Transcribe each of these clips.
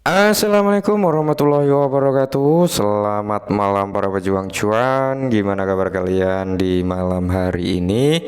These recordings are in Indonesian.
Assalamualaikum warahmatullahi wabarakatuh. Selamat malam para pejuang cuan. Gimana kabar kalian di malam hari ini?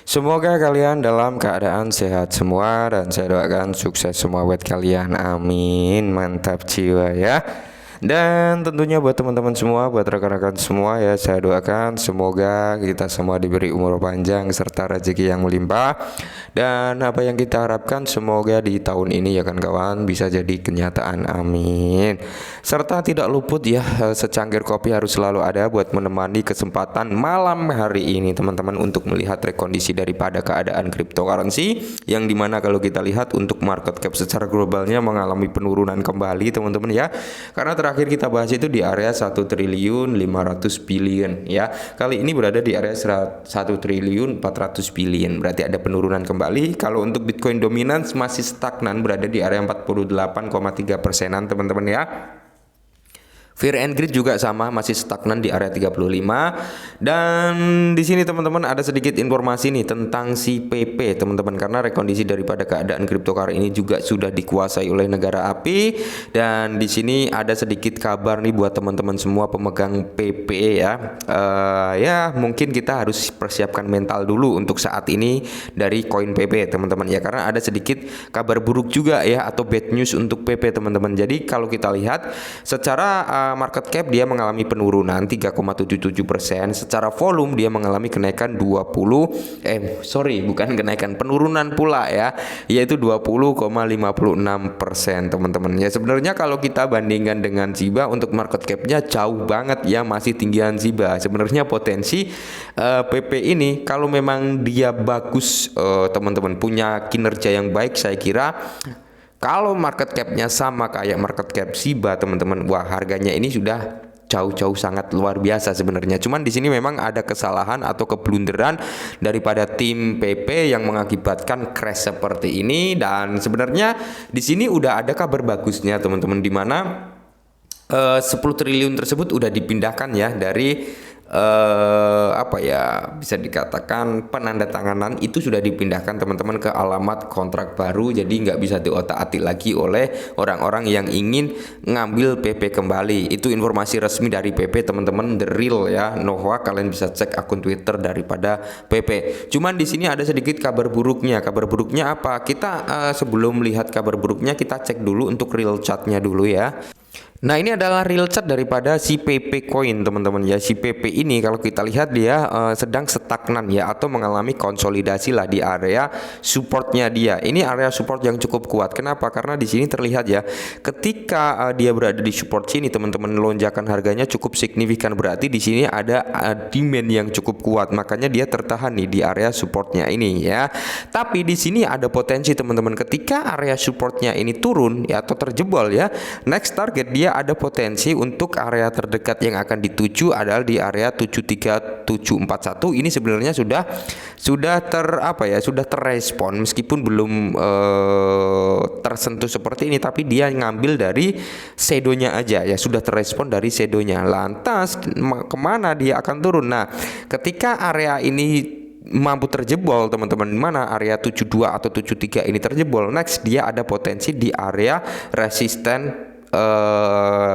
Semoga kalian dalam keadaan sehat semua dan saya doakan sukses semua buat kalian. Amin. Mantap jiwa ya. Dan tentunya buat teman-teman semua, buat rekan-rekan semua ya, saya doakan semoga kita semua diberi umur panjang serta rezeki yang melimpah. Dan apa yang kita harapkan semoga di tahun ini ya kan kawan bisa jadi kenyataan. Amin. Serta tidak luput ya, secangkir kopi harus selalu ada buat menemani kesempatan malam hari ini teman-teman untuk melihat rekondisi daripada keadaan cryptocurrency yang dimana kalau kita lihat untuk market cap secara globalnya mengalami penurunan kembali teman-teman ya. Karena terakhir kita bahas itu di area 1.500.000.000.000 ya. Kali ini berada di area 1.400.000.000.000. Berarti ada penurunan kembali. Kalau untuk Bitcoin dominance masih stagnan berada di area 48,3%-an teman-teman ya. Fear and Greed juga sama, masih stagnan di area 35. Dan di sini teman-teman ada sedikit informasi nih tentang si PP teman-teman, karena rekondisi daripada keadaan cryptocurrency ini juga sudah dikuasai oleh negara api. Dan di sini ada sedikit kabar nih buat teman-teman semua pemegang PP ya. Ya mungkin kita harus persiapkan mental dulu untuk saat ini dari koin PP teman-teman ya, karena ada sedikit kabar buruk juga ya atau bad news untuk PP teman-teman. Jadi kalau kita lihat secara market cap dia mengalami penurunan 3,77%. Secara volume dia mengalami kenaikan penurunan pula ya, yaitu 20,56% teman-teman. Ya sebenarnya kalau kita bandingkan dengan Shiba untuk market capnya jauh banget ya, masih tinggian Shiba. Sebenarnya potensi PP ini kalau memang dia bagus teman-teman, punya kinerja yang baik, saya kira kalau market capnya sama kayak market cap Shiba teman-teman, wah harganya ini sudah jauh-jauh sangat luar biasa sebenarnya. Cuman di sini memang ada kesalahan atau keblunderan daripada tim PP yang mengakibatkan crash seperti ini. Dan sebenarnya di sini udah ada kabar bagusnya teman-teman, di mana 10 triliun tersebut udah dipindahkan ya dari bisa dikatakan penandatanganan itu sudah dipindahkan teman-teman ke alamat kontrak baru, jadi nggak bisa diotak-atik lagi oleh orang-orang yang ingin ngambil PP kembali. Itu informasi resmi dari PP teman-teman, the real ya, Noah. Kalian bisa cek akun Twitter daripada PP. Cuman di sini ada sedikit kabar buruknya. Kabar buruknya apa? Kita sebelum melihat kabar buruknya kita cek dulu untuk real chartnya dulu ya. Nah ini adalah real chart daripada si PP coin teman-teman ya. Si PP ini kalau kita lihat dia sedang stagnan ya, atau mengalami konsolidasi lah di area supportnya dia. Ini area support yang cukup kuat. Kenapa? Karena di sini terlihat ya, ketika dia berada di support sini teman-teman, lonjakan harganya cukup signifikan. Berarti di sini ada demand yang cukup kuat, makanya dia tertahan nih di area supportnya ini ya. Tapi di sini ada potensi teman-teman, ketika area supportnya ini turun ya atau terjebol ya, next target dia ada potensi untuk area terdekat yang akan dituju adalah di area 73741. Ini sebenarnya sudah terrespon meskipun belum tersentuh seperti ini, tapi dia ngambil dari shadow-nya aja ya, sudah terrespon dari shadow-nya. Lantas kemana dia akan turun? Nah ketika area ini mampu terjebol teman-teman, mana area 72 atau 73 ini terjebol, next dia ada potensi di area resisten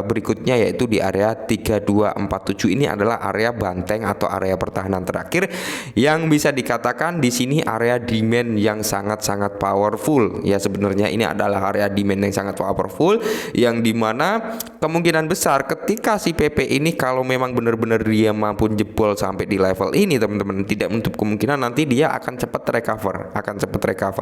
berikutnya, yaitu di area 3247. Ini adalah area banteng atau area pertahanan terakhir yang bisa dikatakan di sini area demand yang sangat-sangat powerful ya. Sebenarnya ini adalah area demand yang sangat powerful, yang dimana kemungkinan besar ketika si PP ini kalau memang benar-benar dia mampu jebol sampai di level ini teman-teman, tidak menutup kemungkinan nanti dia akan cepat recover,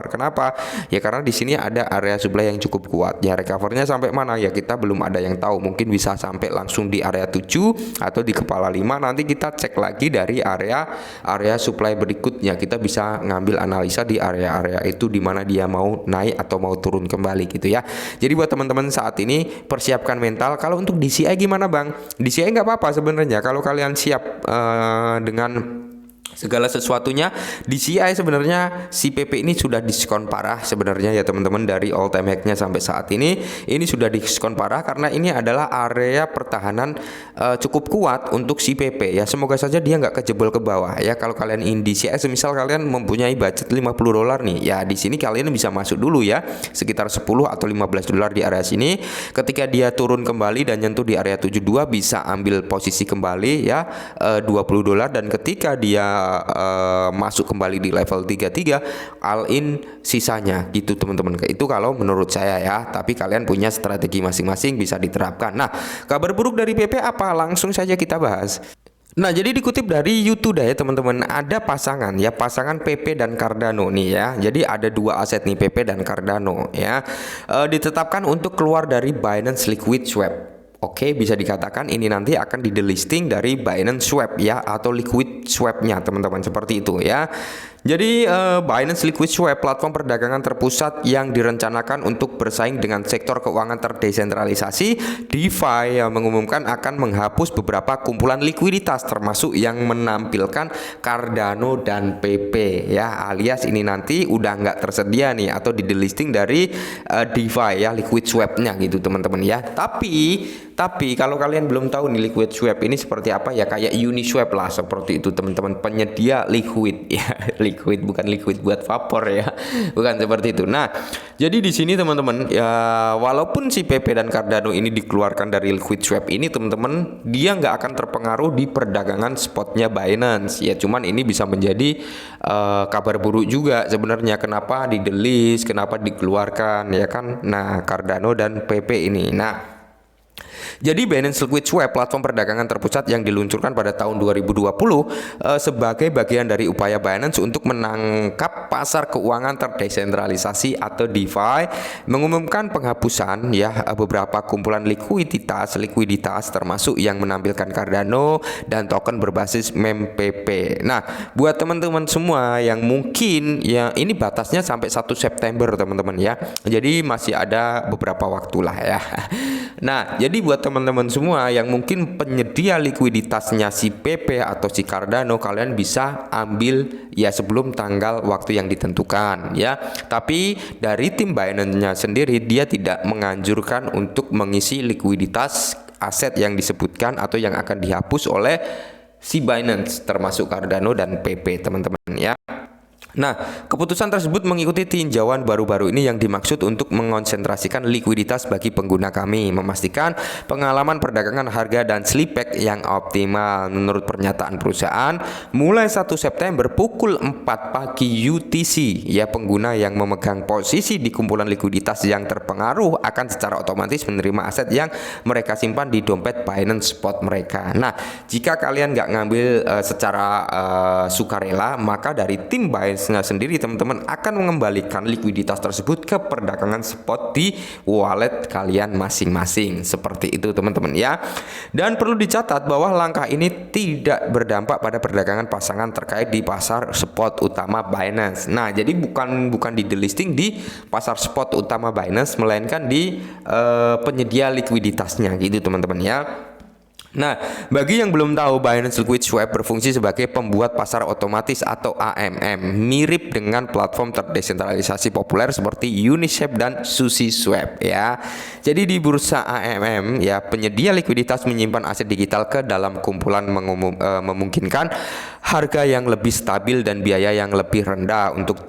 Kenapa? Ya karena di sini ada area supply yang cukup kuat ya. Recovernya sampai mana ya kita belum ada yang tahu, mungkin bisa sampai langsung di area 7 atau di kepala 5. Nanti kita cek lagi dari area supply berikutnya, kita bisa ngambil analisa di area-area itu di mana dia mau naik atau mau turun kembali gitu ya. Jadi buat teman-teman saat ini persiapkan mental. Kalau untuk DCI gimana Bang? DCI nggak apa-apa sebenarnya kalau kalian siap dengan segala sesuatunya di CI sebenarnya si PP ini sudah diskon parah sebenarnya ya teman-teman. Dari all time high-nya sampai saat ini sudah diskon parah karena ini adalah area pertahanan cukup kuat untuk si PP ya. Semoga saja dia nggak kejebol ke bawah ya. Kalau kalian ingin di CI, misal kalian mempunyai budget $50 nih ya, di sini kalian bisa masuk dulu ya sekitar 10 atau $15 di area sini. Ketika dia turun kembali dan nyentuh di area 72 bisa ambil posisi kembali ya, $20. Dan ketika dia masuk kembali di level 33 all in sisanya gitu teman-teman. Itu kalau menurut saya ya, tapi kalian punya strategi masing-masing bisa diterapkan. Nah, kabar buruk dari PP apa? Langsung saja kita bahas. Nah, jadi dikutip dari YouTube ya teman-teman, ada pasangan ya, pasangan PP dan Cardano nih ya. Jadi ada dua aset nih, PP dan Cardano ya, ditetapkan untuk keluar dari Binance Liquid Swap. Oke, bisa dikatakan ini nanti akan di delisting dari Binance Swap ya, atau Liquid Swap-nya teman-teman, seperti itu ya. Jadi Binance Liquid Swap, platform perdagangan terpusat yang direncanakan untuk bersaing dengan sektor keuangan terdesentralisasi DeFi, yang mengumumkan akan menghapus beberapa kumpulan likuiditas termasuk yang menampilkan Cardano dan PP ya, alias ini nanti udah nggak tersedia nih atau di delisting dari DeFi ya, Liquid Swap-nya gitu teman-teman ya. Tapi kalau kalian belum tahu nih Liquid Swap ini seperti apa ya, kayak Uniswap lah seperti itu teman-teman, penyedia liquid ya. Liquid bukan liquid buat vapor ya, bukan seperti itu. Nah, jadi di sini teman-teman ya, walaupun si PP dan Cardano ini dikeluarkan dari Liquid Swap ini teman-teman, dia nggak akan terpengaruh di perdagangan spotnya Binance ya. Cuman ini bisa menjadi kabar buruk juga sebenarnya. Kenapa di delist, kenapa dikeluarkan ya kan? Nah, Cardano dan PP ini. Nah, jadi Binance Liquid Swap, platform perdagangan terpusat yang diluncurkan pada tahun 2020 sebagai bagian dari upaya Binance untuk menangkap pasar keuangan terdesentralisasi atau DeFi, mengumumkan penghapusan ya beberapa kumpulan likuiditas termasuk yang menampilkan Cardano dan token berbasis meme PP. Nah, buat teman-teman semua yang mungkin ya, ini batasnya sampai 1 September teman-teman ya. Jadi masih ada beberapa waktu lah ya. Nah, jadi buat teman-teman semua yang mungkin penyedia likuiditasnya si PP atau si Cardano, kalian bisa ambil ya sebelum tanggal waktu yang ditentukan ya. Tapi dari tim Binance-nya sendiri, dia tidak menganjurkan untuk mengisi likuiditas aset yang disebutkan atau yang akan dihapus oleh si Binance, termasuk Cardano dan PP teman-teman ya. Nah, keputusan tersebut mengikuti tinjauan baru-baru ini yang dimaksud untuk mengonsentrasikan likuiditas bagi pengguna kami, memastikan pengalaman perdagangan harga dan slipback yang optimal. Menurut pernyataan perusahaan, mulai 1 September pukul 4 pagi UTC, ya pengguna yang memegang posisi di kumpulan likuiditas yang terpengaruh akan secara otomatis menerima aset yang mereka simpan di dompet Binance Spot mereka. Nah, jika kalian nggak ngambil secara sukarela, maka dari tim Binance sendiri teman-teman akan mengembalikan likuiditas tersebut ke perdagangan spot di wallet kalian masing-masing, seperti itu teman-teman ya. Dan perlu dicatat bahwa langkah ini tidak berdampak pada perdagangan pasangan terkait di pasar spot utama Binance. Nah, jadi bukan di delisting di pasar spot utama Binance, melainkan di penyedia likuiditasnya gitu teman-teman ya. Nah, bagi yang belum tahu, Binance Liquid Swap berfungsi sebagai pembuat pasar otomatis atau AMM, mirip dengan platform terdesentralisasi populer seperti Uniswap dan SushiSwap ya. Jadi di bursa AMM ya, penyedia likuiditas menyimpan aset digital ke dalam kumpulan, memungkinkan harga yang lebih stabil dan biaya yang lebih rendah untuk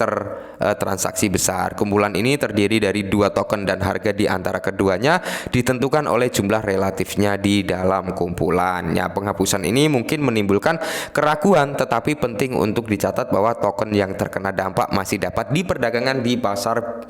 transaksi besar. Kumpulan ini terdiri dari 2 token dan harga di antara keduanya ditentukan oleh jumlah relatifnya di dalam kumpulannya. Penghapusan ini mungkin menimbulkan keraguan, tetapi penting untuk dicatat bahwa token yang terkena dampak masih dapat diperdagangkan di pasar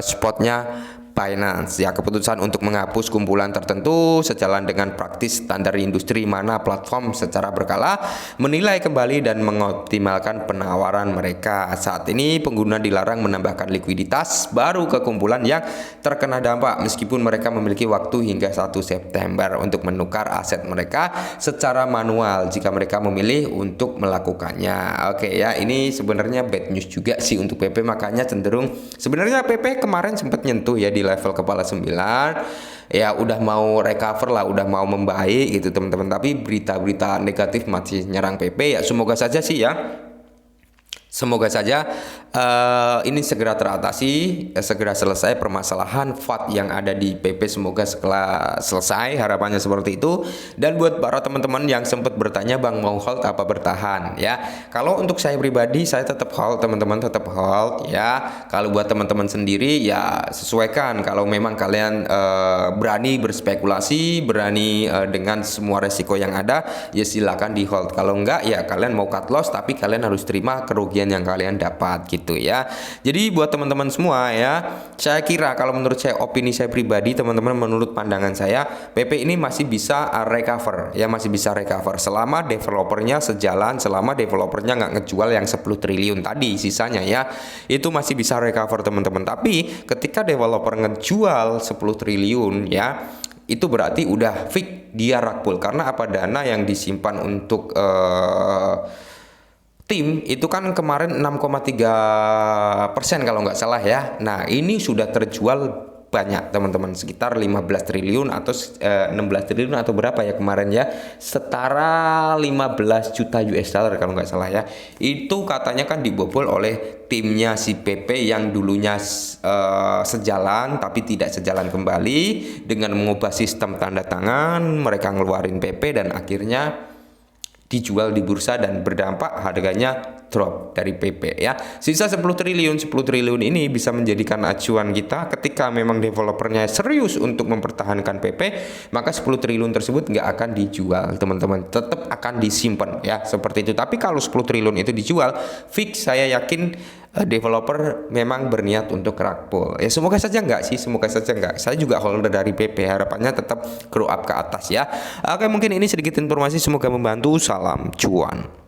spotnya Binance ya. Keputusan untuk menghapus kumpulan tertentu sejalan dengan praktis standar industri, mana platform secara berkala menilai kembali dan mengoptimalkan penawaran mereka. Saat ini pengguna dilarang menambahkan likuiditas baru ke kumpulan yang terkena dampak, meskipun mereka memiliki waktu hingga 1 September untuk menukar aset mereka secara manual jika mereka memilih untuk melakukannya. Oke ya, ini sebenarnya bad news juga sih untuk PP, makanya cenderung sebenarnya PP kemarin sempat nyentuh ya di level kepala 9 ya, udah mau recover lah, udah mau membaik gitu teman-teman, tapi berita-berita negatif masih nyerang PP ya. Semoga saja sih ya Semoga saja ini segera teratasi, segera selesai permasalahan FAT yang ada di PP. Semoga setelah selesai, harapannya seperti itu. Dan buat para teman-teman yang sempat bertanya, Bang mau hold apa bertahan ya? Kalau untuk saya pribadi, saya tetap hold, teman-teman tetap hold ya. Kalau buat teman-teman sendiri ya sesuaikan. Kalau memang kalian berani berspekulasi, berani dengan semua resiko yang ada, ya silakan di hold. Kalau enggak ya kalian mau cut loss, tapi kalian harus terima kerugian yang kalian dapat gitu ya. Jadi buat teman-teman semua ya, saya kira kalau menurut saya, opini saya pribadi, teman-teman, menurut pandangan saya, PP ini masih bisa recover ya, masih bisa recover selama developernya sejalan, selama developernya nggak ngejual yang 10 triliun tadi sisanya ya, itu masih bisa recover teman-teman. Tapi ketika developer ngejual 10 triliun ya, itu berarti udah fix dia rakpul. Karena apa, dana yang disimpan untuk tim itu kan kemarin 6,3% kalau nggak salah ya. Nah ini sudah terjual banyak teman-teman, sekitar 15 triliun atau 16 triliun atau berapa ya kemarin ya, setara 15 juta US dollar kalau nggak salah ya. Itu katanya kan dibobol oleh timnya si PP yang dulunya sejalan tapi tidak sejalan kembali, dengan mengubah sistem tanda tangan mereka ngeluarin PP dan akhirnya dijual di bursa dan berdampak harganya drop dari PP ya. Sisa 10 triliun ini bisa menjadikan acuan kita ketika memang developernya serius untuk mempertahankan PP, maka 10 triliun tersebut nggak akan dijual teman-teman, tetap akan disimpan ya seperti itu. Tapi kalau 10 triliun itu dijual, fix saya yakin developer memang berniat untuk rakpul ya. Semoga saja enggak sih, semoga saja enggak. Saya juga holder dari PP, harapannya tetap grow up ke atas ya. Oke, mungkin ini sedikit informasi, semoga membantu. Salam cuan.